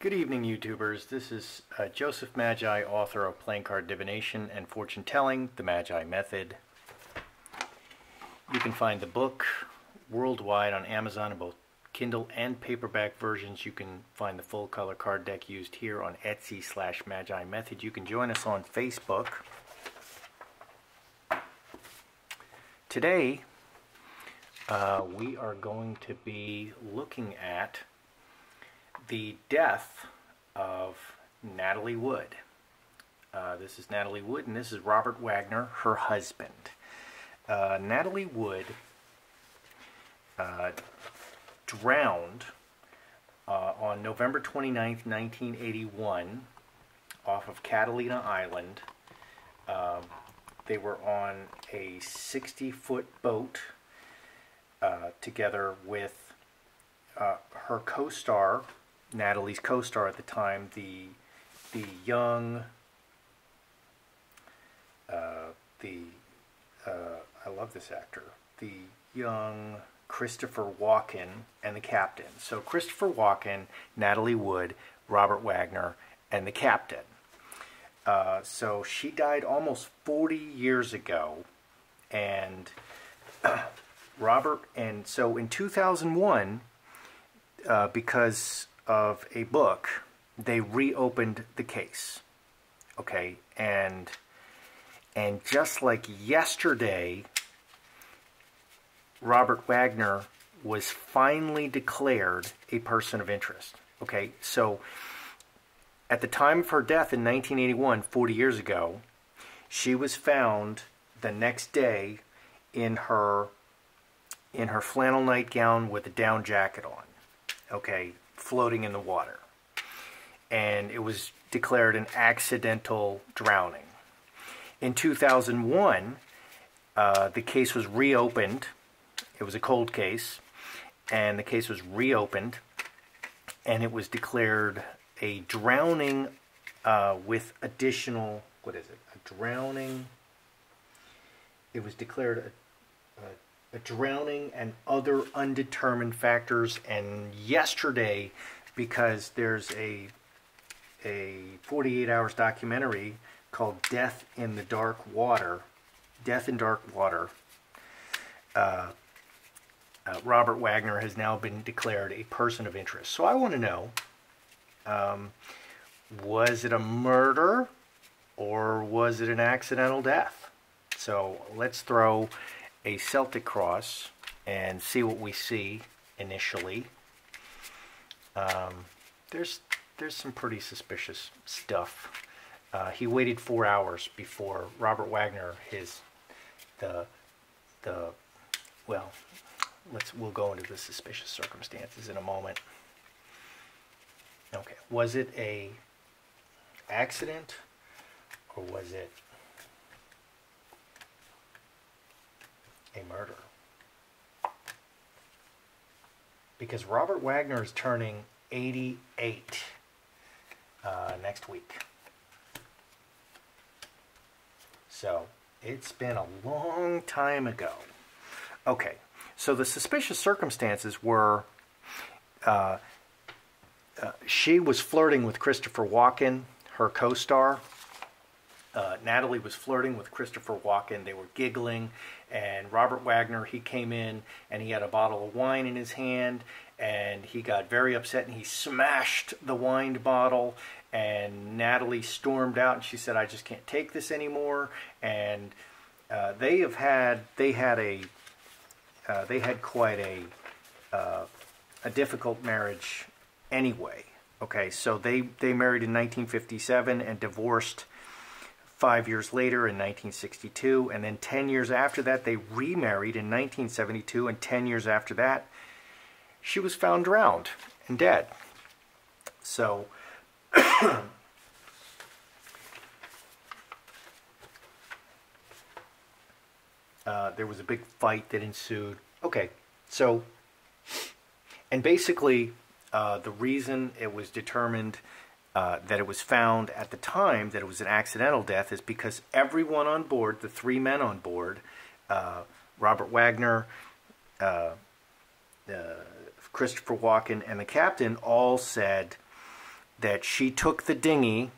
Good evening, YouTubers. This is Joseph Magi, author of Playing Card Divination and Fortune Telling, The Magi Method. You can find the book worldwide on Amazon in both Kindle and paperback versions. You can find the full color card deck used here on Etsy/Magi Method. You can join us on Facebook. Today, we are going to be looking at the death of Natalie Wood. This is Natalie Wood, and this is Robert Wagner, her husband. Natalie Wood drowned on November 29th, 1981, off of Catalina Island. They were on a 60-foot boat together with her co-star, Natalie's co-star at the time, the young, I love this actor, the young Christopher Walken, and the captain. So Christopher Walken, Natalie Wood, Robert Wagner, and the captain. So she died almost 40 years ago, and so in 2001, because of a book, they reopened the case. Okay, and just like yesterday, Robert Wagner was finally declared a person of interest. Okay, so at the time of her death in 1981, 40 years ago, she was found the next day in her flannel nightgown with a down jacket on. Okay, floating in the water. And it was declared an accidental drowning. In 2001, the case was reopened. It was a cold case, and the case was reopened, and it was declared a drowning with additional, what is it? A drowning. It was declared a drowning and other undetermined factors. And yesterday, because there's a 48 hours documentary called Death in Dark Water, Robert Wagner has now been declared a person of interest. So I want to know, was it a murder or was it an accidental death? So let's throw a Celtic cross and see what we see initially. There's some pretty suspicious stuff. He waited 4 hours before Robert Wagner, we'll go into the suspicious circumstances in a moment. Okay, was it a accident or was it a murder? Because Robert Wagner is turning 88 next week. So it's been a long time ago. Okay, so the suspicious circumstances were she was flirting with Christopher Walken, her co-star. Natalie was flirting with Christopher Walken. They were giggling, and Robert Wagner, he came in and he had a bottle of wine in his hand, and he got very upset and he smashed the wine bottle, and Natalie stormed out and she said, "I just can't take this anymore." And they had quite a difficult marriage anyway. Okay, so they married in 1957 and divorced 5 years later in 1962, and then 10 years after that they remarried in 1972, and 10 years after that she was found drowned and dead. So there was a big fight that ensued. Okay, so, and basically the reason it was determined that it was found at the time that it was an accidental death is because everyone on board, the three men on board, Robert Wagner, Christopher Walken, and the captain, all said that she took the dinghy,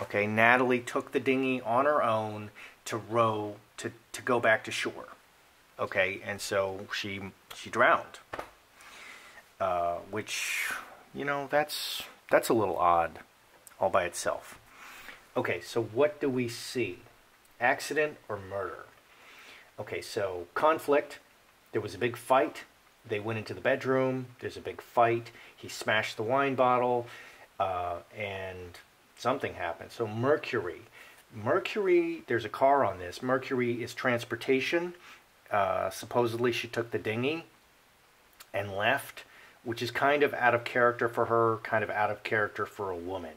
okay, Natalie took the dinghy on her own to row to go back to shore, okay, and so she drowned, which, you know, that's a little odd all by itself. Okay, so what do we see? Accident or murder? Okay, so conflict. There was a big fight. They went into the bedroom. There's a big fight. He smashed the wine bottle, and something happened. So Mercury. Mercury, there's a car on this. Mercury is transportation. Supposedly she took the dinghy and left, which is kind of out of character for her, kind of out of character for a woman.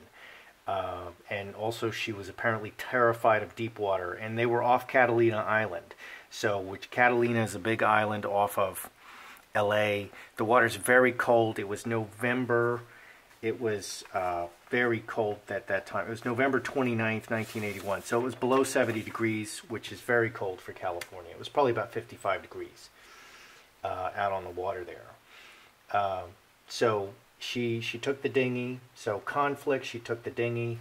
And also she was apparently terrified of deep water, and they were off Catalina Island. So, which Catalina is a big island off of LA. The water's very cold. It was November. It was very cold at that time. It was November 29th, 1981. So it was below 70 degrees, which is very cold for California. It was probably about 55 degrees out on the water there. So she took the dinghy. So conflict, she took the dinghy.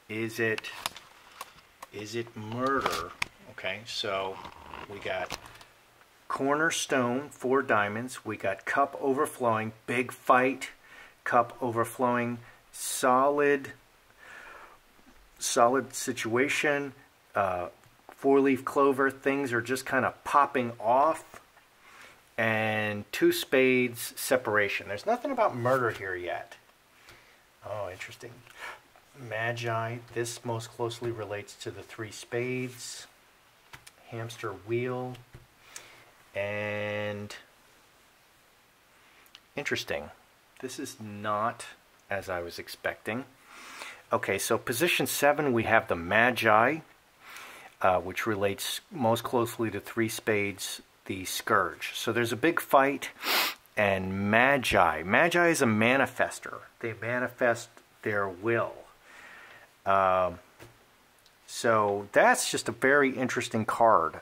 Is it murder? Okay, so we got cornerstone, 4 diamonds. We got cup overflowing, big fight, cup overflowing, solid situation, 4-leaf clover. Things are just kind of popping off, and 2 spades, separation. There's nothing about murder here yet. Oh, interesting. Magi, this most closely relates to the 3 spades, hamster wheel, and interesting. This is not as I was expecting. Okay, so position 7, we have the Magi, which relates most closely to 3 spades, the scourge. So there's a big fight, and Magi. Magi is a manifester. They manifest their will. So that's just a very interesting card.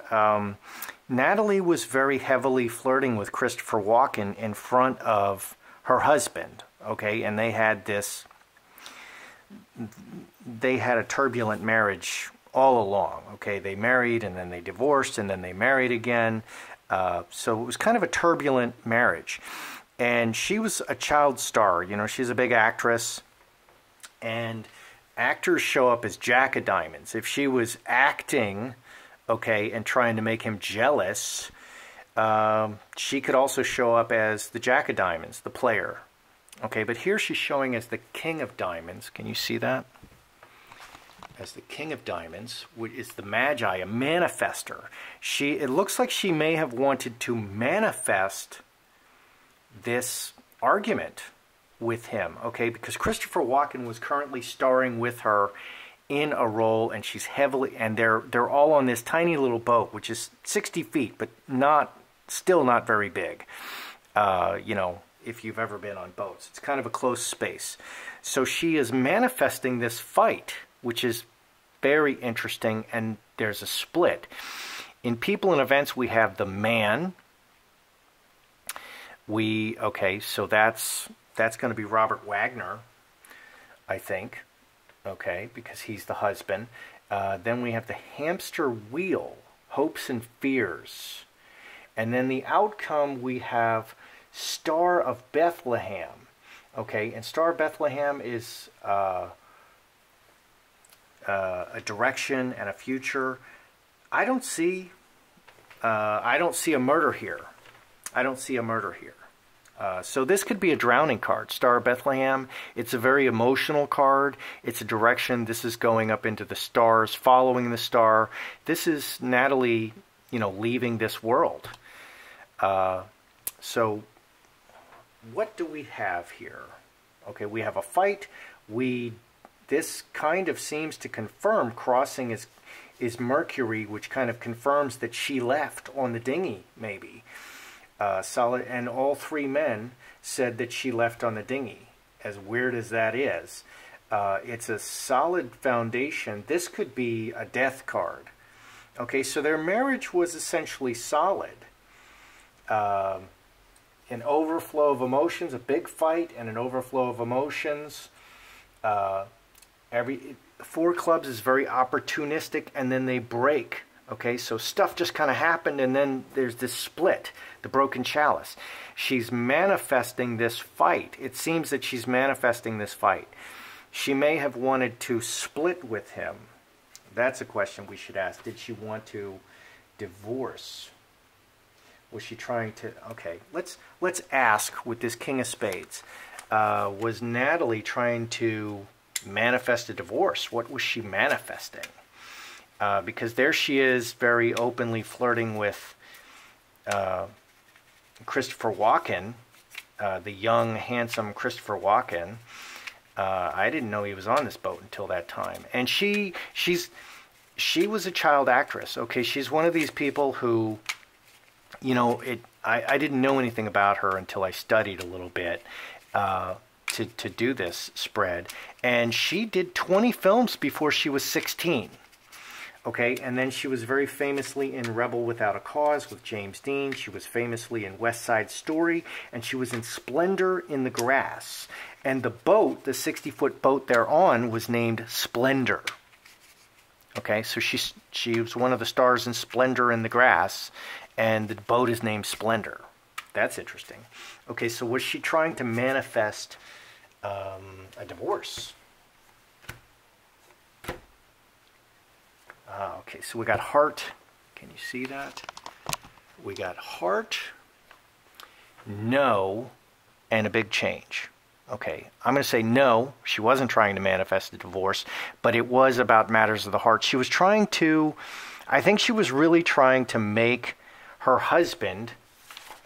Natalie was very heavily flirting with Christopher Walken in front of her husband, okay, and they had a turbulent marriage all along, okay. They married, and then they divorced, and then they married again. So it was kind of a turbulent marriage. And she was a child star, you know, she's a big actress, and actors show up as Jack of Diamonds. If she was acting, okay, and trying to make him jealous, she could also show up as the Jack of Diamonds, the player. Okay, but here she's showing as the King of Diamonds. Can you see that? As the King of Diamonds, which is the Magi, a manifester. It looks like she may have wanted to manifest this argument with him, okay, because Christopher Walken was currently starring with her in a role, and she's heavily, and they're all on this tiny little boat, which is 60 feet, but still not very big. You know, if you've ever been on boats, it's kind of a close space. So she is manifesting this fight, which is very interesting, and there's a split. In people and events, we have the man. Okay, so that's going to be Robert Wagner, I think, okay, because he's the husband. Then we have the hamster wheel, hopes and fears. And then the outcome, we have Star of Bethlehem, okay, and Star of Bethlehem is a direction and a future. I don't see a murder here. I don't see a murder here. So this could be a drowning card. Star of Bethlehem, it's a very emotional card. It's a direction. This is going up into the stars, following the star. This is Natalie, you know, leaving this world. So what do we have here? Okay, we have a fight. This kind of seems to confirm crossing is Mercury, which kind of confirms that she left on the dinghy, maybe. Solid, and all 3 men said that she left on the dinghy. As weird as that is, it's a solid foundation. This could be a death card. Okay, so their marriage was essentially solid. an overflow of emotions, a big fight and an overflow of emotions. Four clubs is very opportunistic, and then they break. Okay, so stuff just kind of happened, and then there's this split, the broken chalice. She's manifesting this fight. It seems that she's manifesting this fight. She may have wanted to split with him. That's a question we should ask. Did she want to divorce? Was she trying to... Okay, let's ask with this King of Spades. Was Natalie trying to manifest a divorce? What was she manifesting? Because there she is, very openly flirting with Christopher Walken, the young, handsome Christopher Walken. I didn't know he was on this boat until that time. And she was a child actress. Okay, she's one of these people who, you know, I didn't know anything about her until I studied a little bit to do this spread. And she did 20 films before she was 16. Okay, and then she was very famously in Rebel Without a Cause with James Dean. She was famously in West Side Story, and she was in Splendor in the Grass. And the boat, the 60-foot boat they're on, was named Splendor. Okay, so she was one of the stars in Splendor in the Grass, and the boat is named Splendor. That's interesting. Okay, so was she trying to manifest a divorce? Okay, so we got heart. Can you see that? We got heart, no, and a big change. Okay, I'm going to say no, she wasn't trying to manifest a divorce, but it was about matters of the heart. She was trying to, I think she was really trying to make her husband,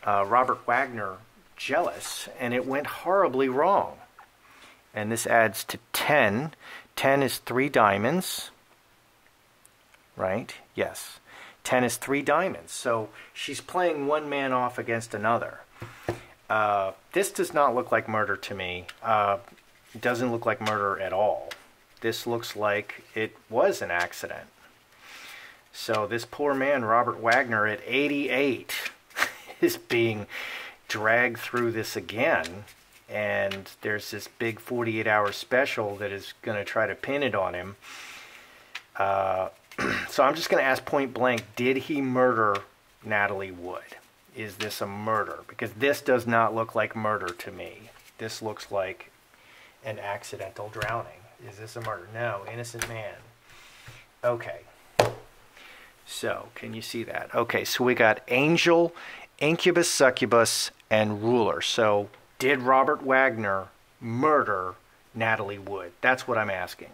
Robert Wagner, jealous, and it went horribly wrong. And this adds to 10. 10 is 3 diamonds. Right? Yes. 10 is 3 diamonds. So she's playing one man off against another. This does not look like murder to me. It doesn't look like murder at all. This looks like it was an accident. So this poor man, Robert Wagner, at 88, is being dragged through this again. And there's this big 48-hour special that is going to try to pin it on him. So I'm just going to ask point blank, did he murder Natalie Wood? Is this a murder? Because this does not look like murder to me. This looks like an accidental drowning. Is this a murder? No, innocent man. Okay. So, can you see that? Okay, so we got angel, incubus, succubus, and ruler. So, did Robert Wagner murder Natalie Wood? That's what I'm asking.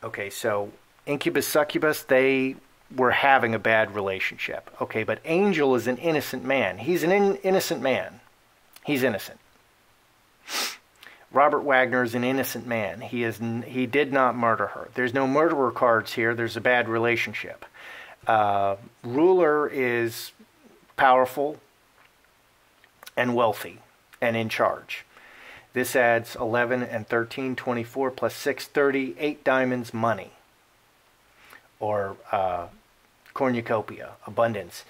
Okay, so incubus, succubus, they were having a bad relationship. Okay, but Angel is an innocent man. He's an innocent man. He's innocent. Robert Wagner is an innocent man. He did not murder her. There's no murderer cards here. There's a bad relationship. Ruler is powerful and wealthy and in charge. This adds 11 and 13, 24 plus 6, 30, 8 diamonds, money. Or cornucopia, abundance.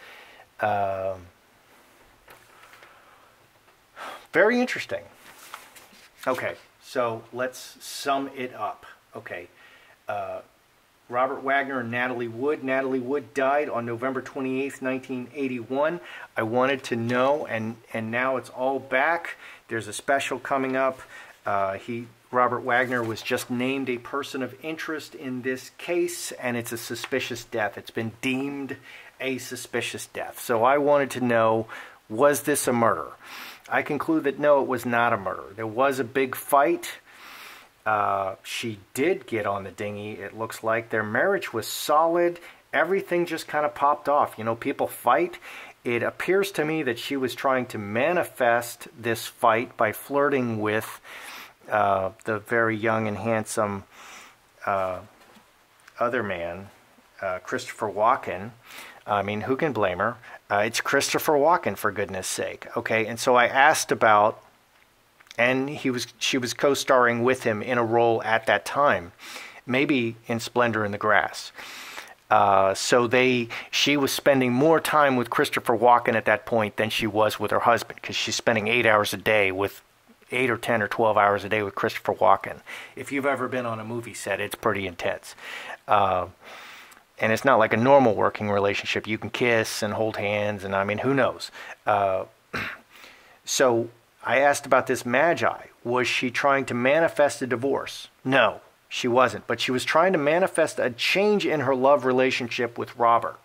Very interesting. Okay, so let's sum it up. Okay, Robert Wagner and Natalie Wood. Natalie Wood died on November 28th, 1981. I wanted to know, and now it's all back. There's a special coming up. Robert Wagner was just named a person of interest in this case, and it's a suspicious death. It's been deemed a suspicious death. So I wanted to know, was this a murder? I conclude that no, it was not a murder. There was a big fight. She did get on the dinghy, it looks like. Their marriage was solid. Everything just kind of popped off. You know, people fight. It appears to me that she was trying to manifest this fight by flirting with the very young and handsome other man, Christopher Walken. I mean, who can blame her? It's Christopher Walken, for goodness sake. Okay, and so I asked about, and she was co-starring with him in a role at that time, maybe in Splendor in the Grass. She was spending more time with Christopher Walken at that point than she was with her husband, because she's spending 8 hours a day with 8 or 10 or 12 hours a day with Christopher Walken. If you've ever been on a movie set, it's pretty intense. And it's not like a normal working relationship. You can kiss and hold hands, and I mean, who knows? So I asked about this Magi. Was she trying to manifest a divorce? No, she wasn't. But she was trying to manifest a change in her love relationship with Robert.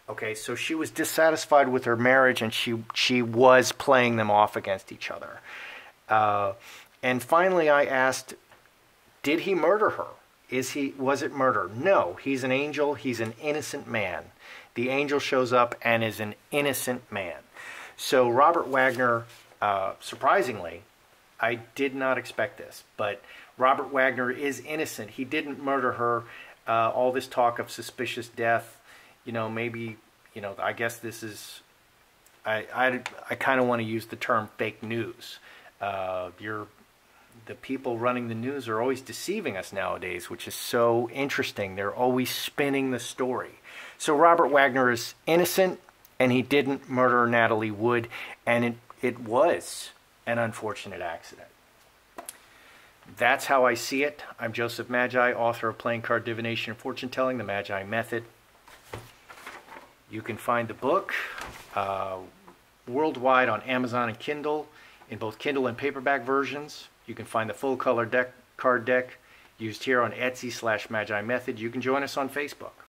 Okay, so she was dissatisfied with her marriage, and she was playing them off against each other. And finally I asked, did he murder her? Was it murder? No, he's an angel. He's an innocent man. The angel shows up and is an innocent man. So Robert Wagner, surprisingly, I did not expect this, but Robert Wagner is innocent. He didn't murder her. All this talk of suspicious death, maybe, I guess this is, I kind of want to use the term fake news. The people running the news are always deceiving us nowadays, which is so interesting. They're always spinning the story. So Robert Wagner is innocent, and he didn't murder Natalie Wood, and it was an unfortunate accident. That's how I see it. I'm Joseph Magi, author of Playing Card Divination and Fortune Telling, the Magi Method. You can find the book worldwide on Amazon and Kindle, in both Kindle and paperback versions. You can find the full color card deck used here on Etsy/Magi Method. You can join us on Facebook.